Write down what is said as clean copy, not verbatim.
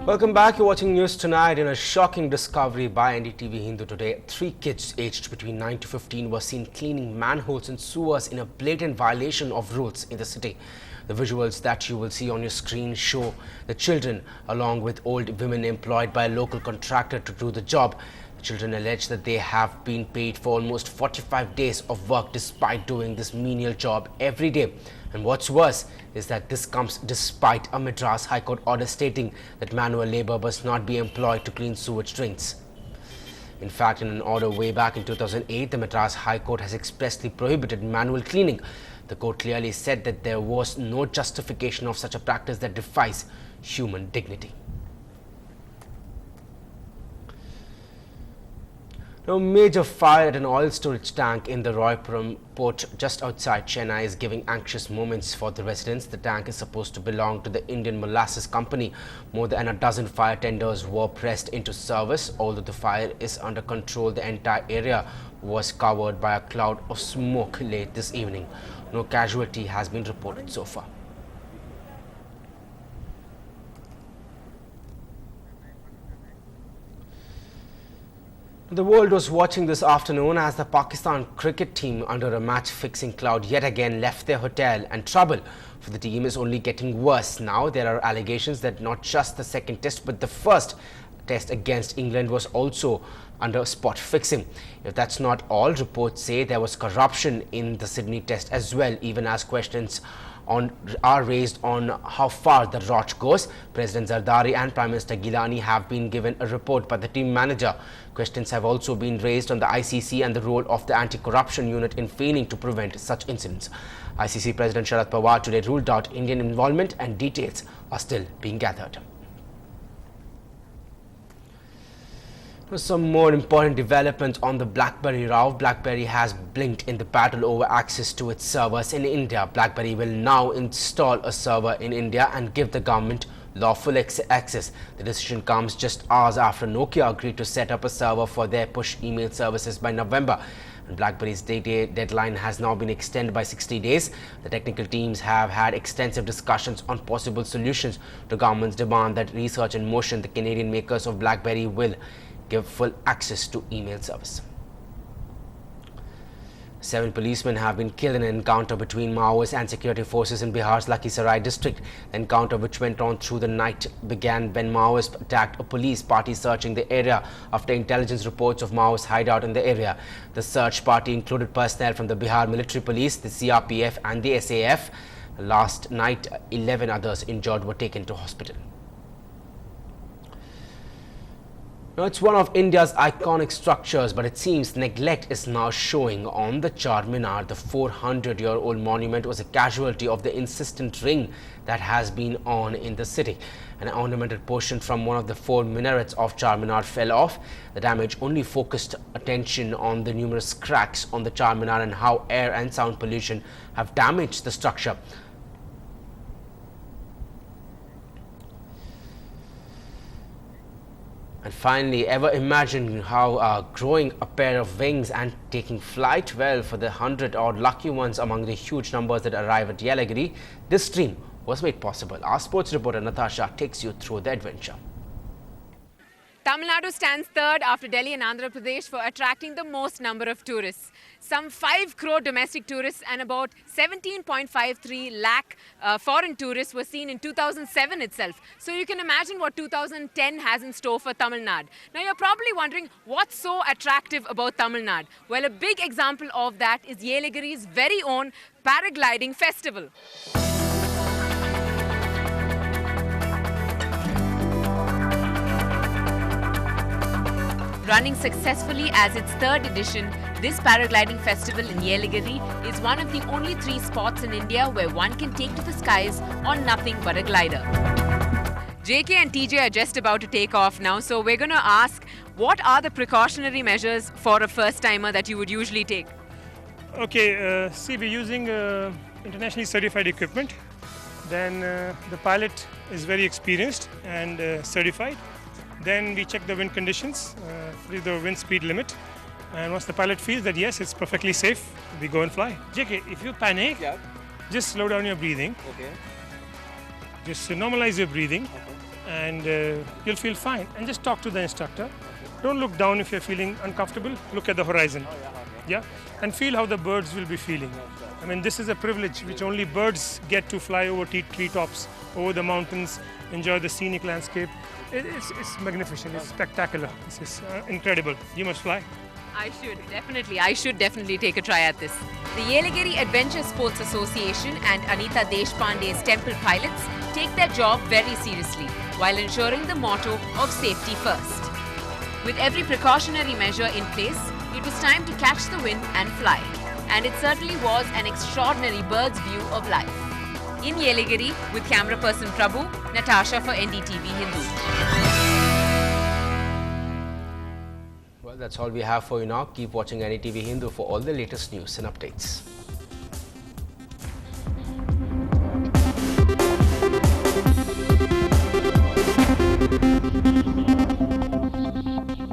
Welcome back. You're watching News Tonight. In a shocking discovery by NDTV Hindu today, 3 kids aged between 9 to 15 were seen cleaning manholes and sewers in a blatant violation of rules in the city. The visuals that you will see on your screen show the children along with old women employed by a local contractor to do the job. The children allege that they have been paid for almost 45 days of work despite doing this menial job every day. And what's worse is that this comes despite a Madras High Court order stating that manual labor must not be employed to clean sewage drains. In fact, in an order way back in 2008, the Madras High Court has expressly prohibited manual cleaning. The court clearly said that there was no justification of such a practice that defies human dignity. Now, a major fire at an oil storage tank in the Roypuram port just outside Chennai is giving anxious moments for the residents. The tank is supposed to belong to the Indian Molasses Company. More than a dozen fire tenders were pressed into service. Although the fire is under control, the entire area was covered by a cloud of smoke late this evening. No casualty has been reported so far. The world was watching this afternoon as the Pakistan cricket team, under a match-fixing cloud, yet again left their hotel, and trouble for the team is only getting worse. Now there are allegations that not just the second test but the first test against England was also under spot fixing. If that's not all, reports say there was corruption in the Sydney test as well, even as questions are raised on how far the rot goes. President Zardari and Prime Minister Gilani have been given a report by the team manager. Questions have also been raised on the ICC and the role of the anti-corruption unit in failing to prevent such incidents. ICC President Sharad Pawar today ruled out Indian involvement, and details are still being gathered. Some more important developments on the BlackBerry row. BlackBerry has blinked in the battle over access to its servers in India. BlackBerry will now install a server in India and give the government lawful access. The decision comes just hours after Nokia agreed to set up a server for their push email services by November. And BlackBerry's deadline has now been extended by 60 days. The technical teams have had extensive discussions on possible solutions to government's demand that Research in Motion, the Canadian makers of BlackBerry, will give full access to email service. 7 policemen have been killed in an encounter between Maoists and security forces in Bihar's Lakhisarai district. The encounter, which went on through the night, began when Maoists attacked a police party searching the area after intelligence reports of Maoist hideout in the area. The search party included personnel from the Bihar Military Police, the CRPF and the SAF. Last night, 11 others injured were taken to hospital. Now, it's one of India's iconic structures, but it seems neglect is now showing on the Charminar. The 400-year-old monument was a casualty of the insistent ring that has been on in the city. An ornamented portion from one of the 4 minarets of Charminar fell off. The damage only focused attention on the numerous cracks on the Charminar and how air and sound pollution have damaged the structure. And finally, ever imagine how growing a pair of wings and taking flight? Well, for the 100-odd lucky ones among the huge numbers that arrive at Yelagiri, this dream was made possible. Our sports reporter Natasha takes you through the adventure. Tamil Nadu stands third after Delhi and Andhra Pradesh for attracting the most number of tourists. Some 5 crore domestic tourists and about 17.53 lakh foreign tourists were seen in 2007 itself. So you can imagine what 2010 has in store for Tamil Nadu. Now you're probably wondering what's so attractive about Tamil Nadu. Well, a big example of that is Yelagiri's very own paragliding festival. Running successfully as its 3rd edition, this paragliding festival in Yelagiri is one of the only 3 spots in India where one can take to the skies on nothing but a glider. JK and TJ are just about to take off now, so we're going to ask, what are the precautionary measures for a first-timer that you would usually take? Okay, see, we're using internationally certified equipment. Then the pilot is very experienced and certified. Then we check the wind conditions, the wind speed limit, and once the pilot feels that yes, it's perfectly safe, we go and fly. JK, if you panic, just slow down your breathing. Okay. Just normalize your breathing and you'll feel fine. And just talk to the instructor. Don't look down if you're feeling uncomfortable. Look at the horizon. Yeah? And feel how the birds will be feeling. I mean, this is a privilege which only birds get to fly over treetops, over the mountains, enjoy the scenic landscape. It's magnificent. It's spectacular. This is incredible. You must fly. I should definitely take a try at this. The Yeligiri Adventure Sports Association and Anita Deshpande's Temple Pilots take their job very seriously while ensuring the motto of safety first. With every precautionary measure in place, it was time to catch the wind and fly. And it certainly was an extraordinary bird's view of life. In Yeligiri, with camera person Prabhu, Natasha for NDTV Hindu. Well, that's all we have for you now. Keep watching NDTV Hindu for all the latest news and updates.